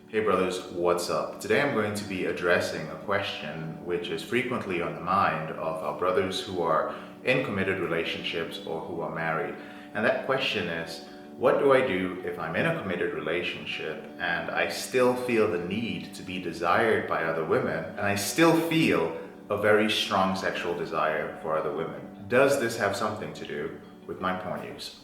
Hey brothers, what's up? Today I'm going to be addressing a question which is frequently on the mind of our brothers who are in committed relationships or who are married. And that question is, what do I do if I'm in a committed relationship and I still feel the need to be desired by other women and I still feel a very strong sexual desire for other women? Does this have something to do with my porn use?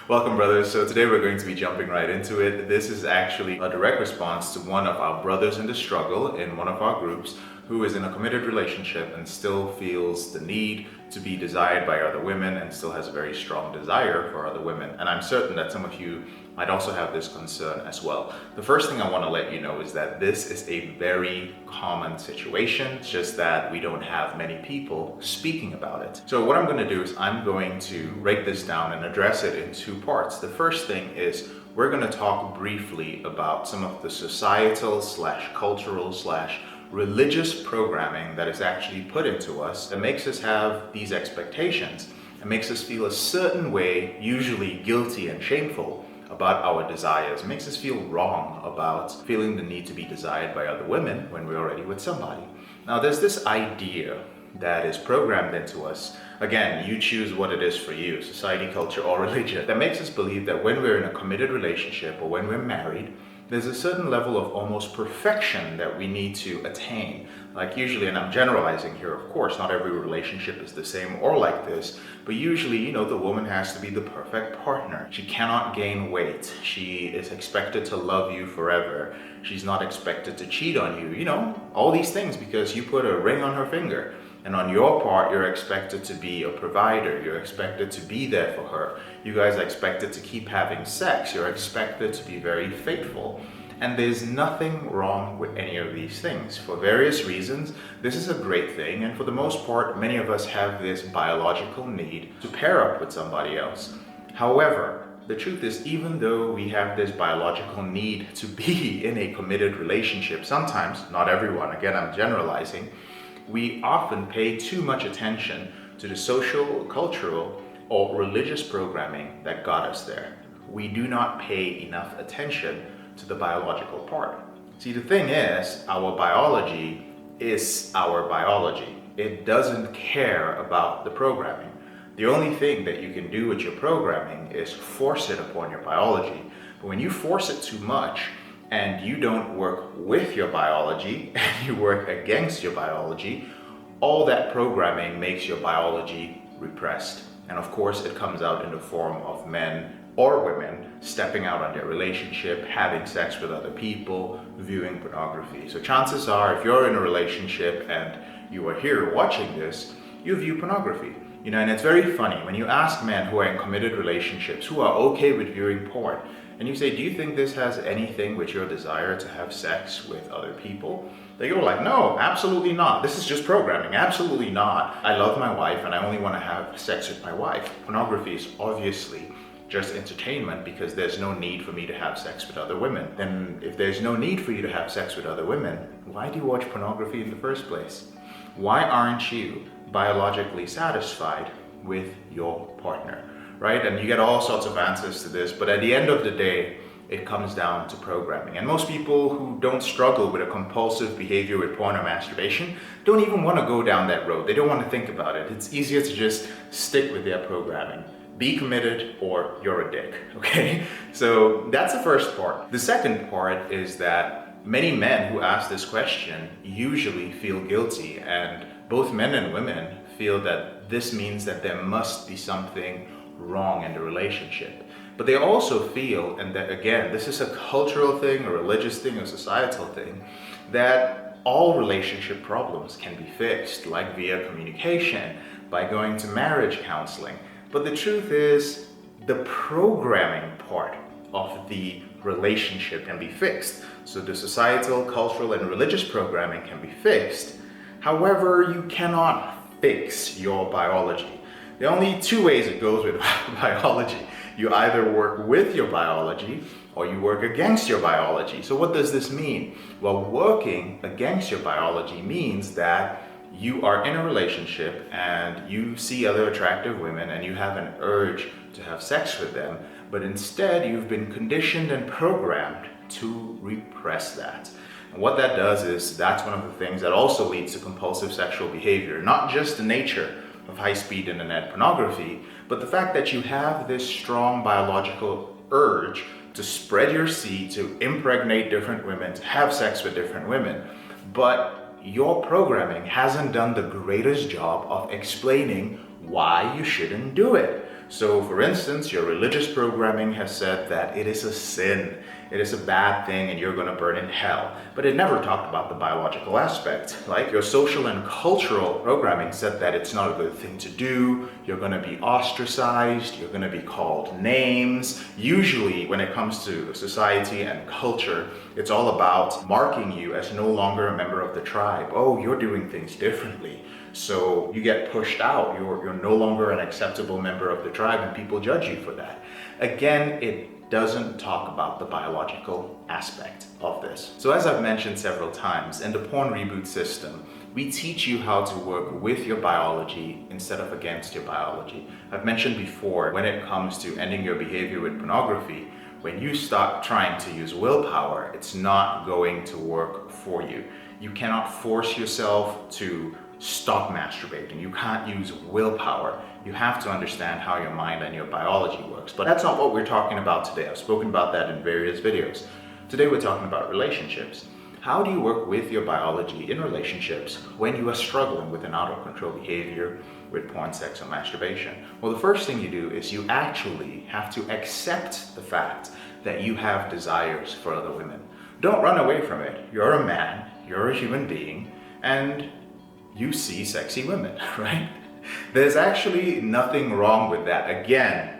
Welcome brothers. So today we're going to be jumping right into it. This is actually a direct response to one of our brothers in the struggle in one of our groups who is in a committed relationship and still feels the need to be desired by other women and still has a very strong desire for other women. And I'm certain that some of you might also have this concern as well. The first thing I want to let you know is that this is a very common situation. It's just that we don't have many people speaking about it. So what I'm going to do is I'm going to break this down and address it in two parts. The first thing is we're going to talk briefly about some of the societal / cultural / religious programming that is actually put into us that makes us have these expectations and makes us feel a certain way, usually guilty and shameful, about our desires. It makes us feel wrong about feeling the need to be desired by other women when we're already with somebody. Now, there's this idea that is programmed into us. Again, you choose what it is for you, society, culture, or religion, that makes us believe that when we're in a committed relationship or when we're married, there's a certain level of almost perfection that we need to attain. Like usually, and I'm generalizing here, of course, not every relationship is the same or like this, but usually, the woman has to be the perfect partner. She cannot gain weight. She is expected to love you forever. She's not expected to cheat on you. All these things because you put a ring on her finger. And on your part, you're expected to be a provider. You're expected to be there for her. You guys are expected to keep having sex. You're expected to be very faithful. And there's nothing wrong with any of these things. For various reasons, this is a great thing. And for the most part, many of us have this biological need to pair up with somebody else. However, the truth is, even though we have this biological need to be in a committed relationship, sometimes, not everyone, again, I'm generalizing, we often pay too much attention to the social, cultural, or religious programming that got us there. We do not pay enough attention to the biological part. See, the thing is, our biology is our biology. It doesn't care about the programming. The only thing that you can do with your programming is force it upon your biology. But when you force it too much, and you don't work with your biology and you work against your biology, all that programming makes your biology repressed. And of course, it comes out in the form of men or women stepping out on their relationship, having sex with other people, viewing pornography. So chances are, if you're in a relationship and you are here watching this, you view pornography. And it's very funny when you ask men who are in committed relationships who are okay with viewing porn, and you say, do you think this has anything with your desire to have sex with other people? They go like, no, absolutely not. This is just programming. Absolutely not. I love my wife and I only want to have sex with my wife. Pornography is obviously just entertainment because there's no need for me to have sex with other women. Then if there's no need for you to have sex with other women, why do you watch pornography in the first place? Why aren't you biologically satisfied with your partner? Right? And you get all sorts of answers to this, but at the end of the day, it comes down to programming. And most people who don't struggle with a compulsive behavior with porn or masturbation don't even want to go down that road. They don't want to think about it. It's easier to just stick with their programming. Be committed or you're a dick, okay? So that's the first part. The second part is that many men who ask this question usually feel guilty, and both men and women feel that this means that there must be something wrong in the relationship. But they also feel, and that again, this is a cultural thing, a religious thing, a societal thing, that all relationship problems can be fixed, like via communication, by going to marriage counseling. But the truth is, the programming part of the relationship can be fixed. So the societal, cultural, and religious programming can be fixed. However, you cannot fix your biology. There are only two ways it goes with biology. You either work with your biology or you work against your biology. So what does this mean? Well, working against your biology means that you are in a relationship and you see other attractive women and you have an urge to have sex with them, but instead you've been conditioned and programmed to repress that. And what that does is that's one of the things that also leads to compulsive sexual behavior, not just the nature of high-speed internet pornography, but the fact that you have this strong biological urge to spread your seed, to impregnate different women, to have sex with different women. But your programming hasn't done the greatest job of explaining why you shouldn't do it. So for instance, your religious programming has said that it is a sin, it is a bad thing, and you're going to burn in hell. But it never talked about the biological aspect. Like your social and cultural programming said that it's not a good thing to do, you're going to be ostracized, you're going to be called names. Usually when it comes to society and culture, it's all about marking you as no longer a member of the tribe. Oh, you're doing things differently. So you get pushed out, you're no longer an acceptable member of the tribe, and people judge you for that. Again, it doesn't talk about the biological aspect of this. So as I've mentioned several times, in the porn reboot system, we teach you how to work with your biology instead of against your biology. I've mentioned before, when it comes to ending your behavior with pornography, when you start trying to use willpower, it's not going to work for you. You cannot force yourself to stop masturbating. You can't use willpower. You have to understand how your mind and your biology works. But that's not what we're talking about today. I've spoken about that in various videos. Today we're talking about relationships. How do you work with your biology in relationships when you are struggling with an out of control behavior with porn, sex, or masturbation? Well, the first thing you do is you actually have to accept the fact that you have desires for other women. Don't run away from it. You're a man, you're a human being, and you see sexy women, right? There's actually nothing wrong with that. Again,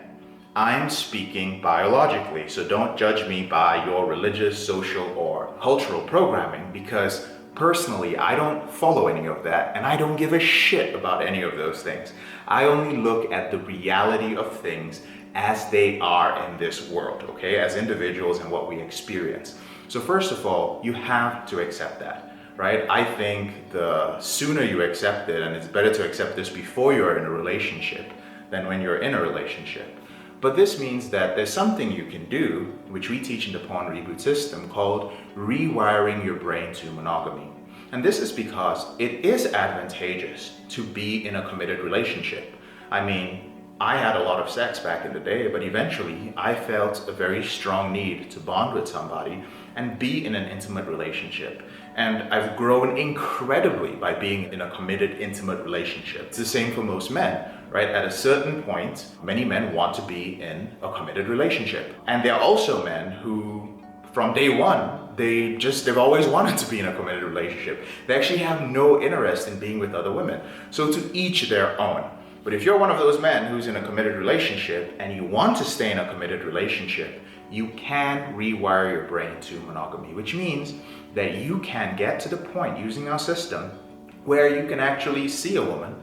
I'm speaking biologically, so don't judge me by your religious, social, or cultural programming, because personally, I don't follow any of that, and I don't give a shit about any of those things. I only look at the reality of things as they are in this world, okay? As individuals and what we experience. So first of all, you have to accept that. Right? I think the sooner you accept it, and it's better to accept this before you're in a relationship than when you're in a relationship. But this means that there's something you can do, which we teach in the porn reboot system, called rewiring your brain to monogamy. And this is because it is advantageous to be in a committed relationship. I mean, I had a lot of sex back in the day, but eventually I felt a very strong need to bond with somebody and be in an intimate relationship. And I've grown incredibly by being in a committed, intimate relationship. It's the same for most men, right? At a certain point, many men want to be in a committed relationship. And there are also men who, from day one, they've always wanted to be in a committed relationship. They actually have no interest in being with other women. So to each their own. But if you're one of those men who's in a committed relationship and you want to stay in a committed relationship, you can rewire your brain to monogamy, which means that you can get to the point using our system where you can actually see a woman,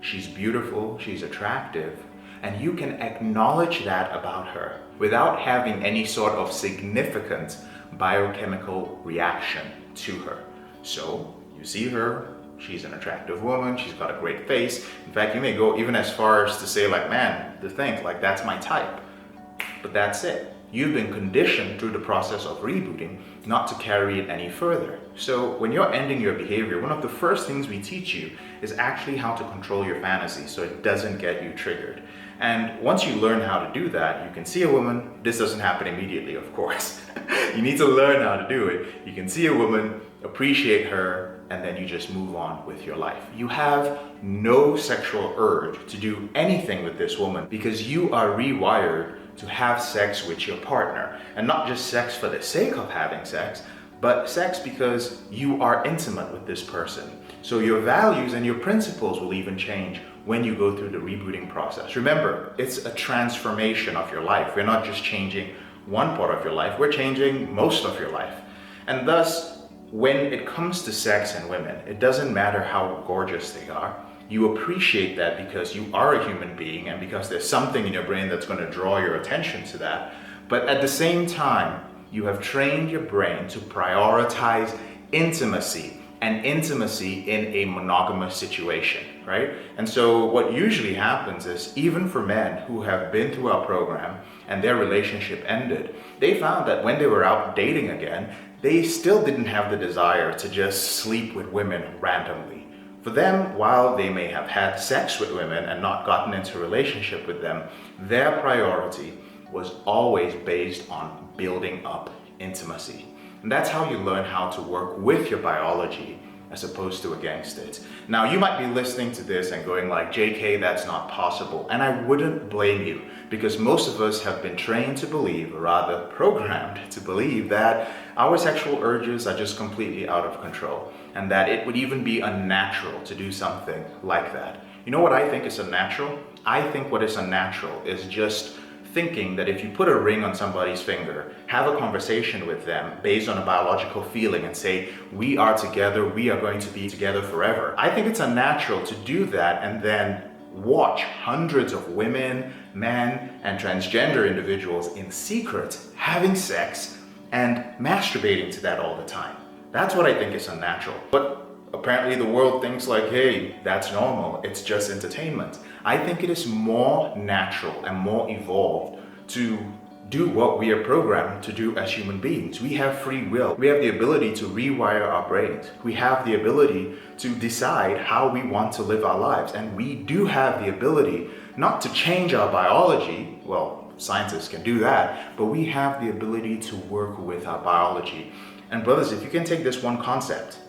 she's beautiful, she's attractive, and you can acknowledge that about her without having any sort of significant biochemical reaction to her. So you see her, she's an attractive woman, she's got a great face. In fact, you may go even as far as to say like, man, to think like that's my type. But that's it. You've been conditioned through the process of rebooting not to carry it any further. So when you're ending your behavior, one of the first things we teach you is actually how to control your fantasy so it doesn't get you triggered. And once you learn how to do that, you can see a woman. This doesn't happen immediately, of course. You need to learn how to do it. You can see a woman, appreciate her, and then you just move on with your life. You have no sexual urge to do anything with this woman because you are rewired to have sex with your partner. And not just sex for the sake of having sex, but sex because you are intimate with this person. So your values and your principles will even change when you go through the rebooting process. Remember, it's a transformation of your life. We're not just changing one part of your life, we're changing most of your life. And thus, when it comes to sex and women, it doesn't matter how gorgeous they are. You appreciate that because you are a human being and because there's something in your brain that's going to draw your attention to that. But at the same time, you have trained your brain to prioritize intimacy and intimacy in a monogamous situation, right? And so what usually happens is, even for men who have been through our program and their relationship ended, they found that when they were out dating again, they still didn't have the desire to just sleep with women randomly. For them, while they may have had sex with women and not gotten into a relationship with them, their priority was always based on building up intimacy. And that's how you learn how to work with your biology as opposed to against it. Now, you might be listening to this and going like, JK, that's not possible. And I wouldn't blame you, because most of us have been trained to believe, or rather programmed to believe, that our sexual urges are just completely out of control, and that it would even be unnatural to do something like that. You know what I think is unnatural? I think what is unnatural is just thinking that if you put a ring on somebody's finger, have a conversation with them based on a biological feeling and say, we are together, we are going to be together forever. I think it's unnatural to do that and then watch hundreds of women, men, and transgender individuals in secret having sex and masturbating to that all the time. That's what I think is unnatural. But apparently the world thinks like, hey, that's normal, it's just entertainment. I think it is more natural and more evolved to do what we are programmed to do as human beings. We have free will. We have the ability to rewire our brains. We have the ability to decide how we want to live our lives. And we do have the ability not to change our biology. Well, scientists can do that, but we have the ability to work with our biology. And brothers, if you can take this one concept,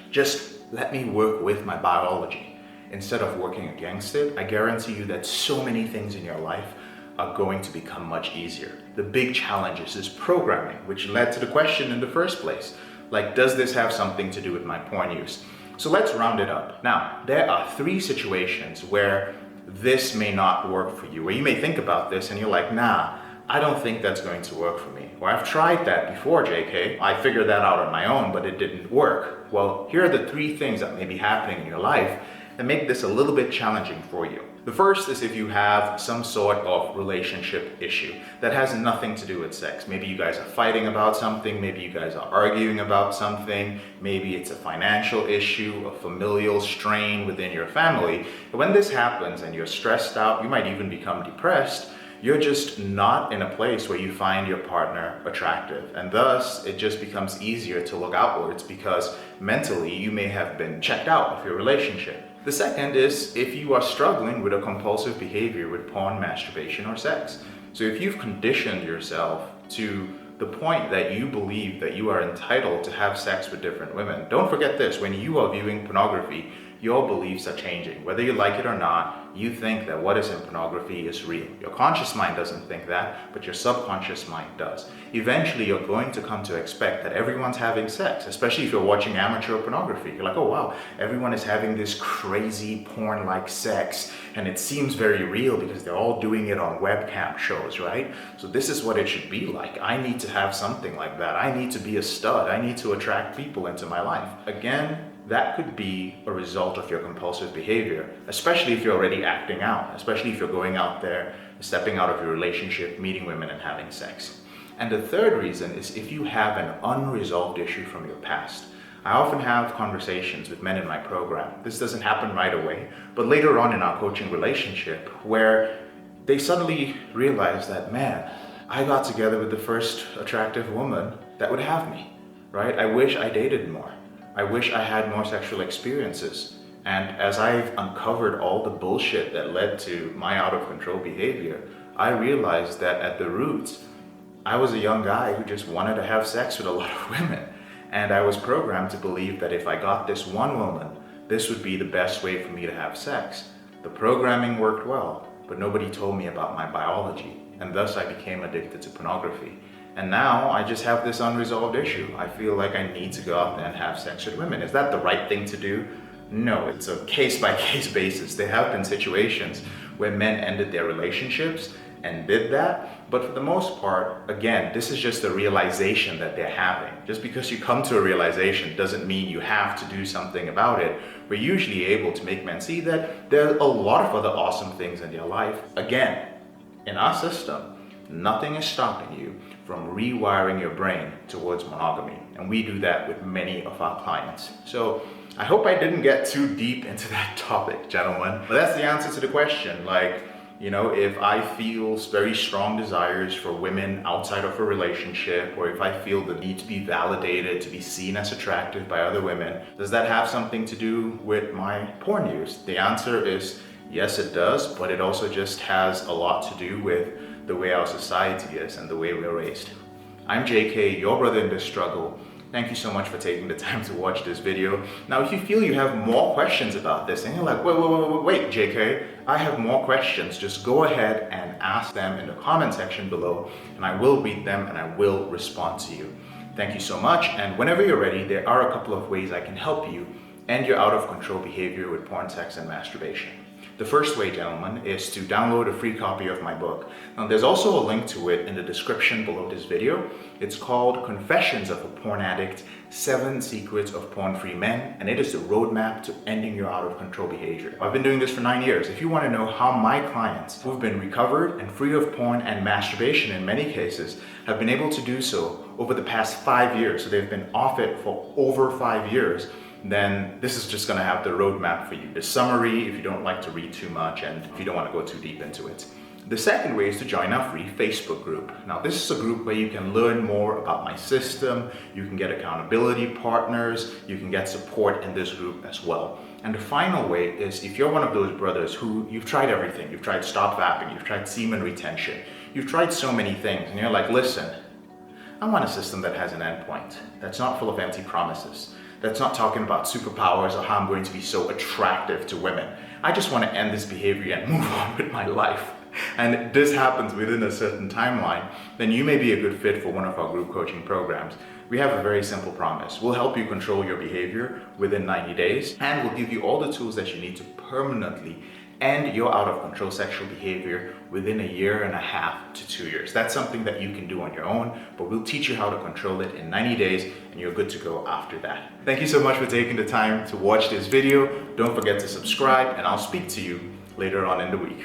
just let me work with my biology instead of working against it, I guarantee you that so many things in your life are going to become much easier. The big challenge is programming, which led to the question in the first place. Like, does this have something to do with my porn use? So let's round it up. Now, there are 3 situations where this may not work for you, where you may think about this and you're like, nah, I don't think that's going to work for me. Or I've tried that before, JK. I figured that out on my own, but it didn't work. Well, here are the 3 things that may be happening in your life that make this a little bit challenging for you. The first is if you have some sort of relationship issue that has nothing to do with sex. Maybe you guys are fighting about something, maybe you guys are arguing about something, maybe it's a financial issue, a familial strain within your family. But when this happens and you're stressed out, you might even become depressed, you're just not in a place where you find your partner attractive. And thus, it just becomes easier to look outwards because mentally you may have been checked out of your relationship. The second is if you are struggling with a compulsive behavior with porn, masturbation, or sex. So if you've conditioned yourself to the point that you believe that you are entitled to have sex with different women, don't forget this, when you are viewing pornography, your beliefs are changing. Whether you like it or not, you think that what is in pornography is real. Your conscious mind doesn't think that, but your subconscious mind does. Eventually, you're going to come to expect that everyone's having sex, especially if you're watching amateur pornography. You're like, oh wow, everyone is having this crazy porn-like sex, and it seems very real because they're all doing it on webcam shows, right? So this is what it should be like. I need to have something like that. I need to be a stud. I need to attract people into my life. Again, that could be a result of your compulsive behavior, especially if you're already acting out, especially if you're going out there, stepping out of your relationship, meeting women and having sex. And the third reason is if you have an unresolved issue from your past. I often have conversations with men in my program. This doesn't happen right away, but later on in our coaching relationship where they suddenly realize that, man, I got together with the first attractive woman that would have me, right? I wish I dated more. I wish I had more sexual experiences. And as I've uncovered all the bullshit that led to my out of control behavior, I realized that at the roots, I was a young guy who just wanted to have sex with a lot of women. And I was programmed to believe that if I got this one woman, this would be the best way for me to have sex. The programming worked well, but nobody told me about my biology. And thus I became addicted to pornography. And now I just have this unresolved issue. I feel like I need to go out there and have sex with women. Is that the right thing to do? No, it's a case-by-case basis. There have been situations where men ended their relationships and did that. But for the most part, again, this is just a realization that they're having. Just because you come to a realization doesn't mean you have to do something about it. We're usually able to make men see that there are a lot of other awesome things in their life. Again, in our system, nothing is stopping you from rewiring your brain towards monogamy. And we do that with many of our clients. So I hope I didn't get too deep into that topic, gentlemen. But that's the answer to the question. Like, you know, if I feel very strong desires for women outside of a relationship, or if I feel the need to be validated, to be seen as attractive by other women, does that have something to do with my porn use? The answer is yes, it does, but it also just has a lot to do with the way our society is and the way we're raised. I'm JK, your brother in this struggle. Thank you so much for taking the time to watch this video. Now, if you feel you have more questions about this and you're like, wait, JK, I have more questions, just go ahead and ask them in the comment section below, and I will read them and I will respond to you. Thank you so much, and whenever you're ready, there are a couple of ways I can help you end your out of control behavior with porn, sex, and masturbation. The first way, gentlemen, is to download a free copy of my book. Now, there's also a link to it in the description below this video. It's called Confessions of a Porn Addict, 7 Secrets of Porn-Free Men, and it is the roadmap to ending your out-of-control behavior. I've been doing this for 9 years. If you want to know how my clients who've been recovered and free of porn and masturbation in many cases have been able to do so over the past 5 years, so they've been off it for over 5 years, then this is just going to have the roadmap for you. The summary, if you don't like to read too much and if you don't want to go too deep into it. The second way is to join our free Facebook group. Now, this is a group where you can learn more about my system, you can get accountability partners, you can get support in this group as well. And the final way is if you're one of those brothers who you've tried everything, you've tried stop vapping, you've tried semen retention, you've tried so many things, and you're like, listen, I want a system that has an endpoint, that's not full of empty promises, that's not talking about superpowers or how I'm going to be so attractive to women. I just want to end this behavior and move on with my life. And this happens within a certain timeline, then you may be a good fit for one of our group coaching programs. We have a very simple promise. We'll help you control your behavior within 90 days, and we'll give you all the tools that you need to permanently end your out of control sexual behavior within 1.5 to 2 years. That's something that you can do on your own, but we'll teach you how to control it in 90 days and you're good to go after that. Thank you so much for taking the time to watch this video. Don't forget to subscribe, and I'll speak to you later on in the week.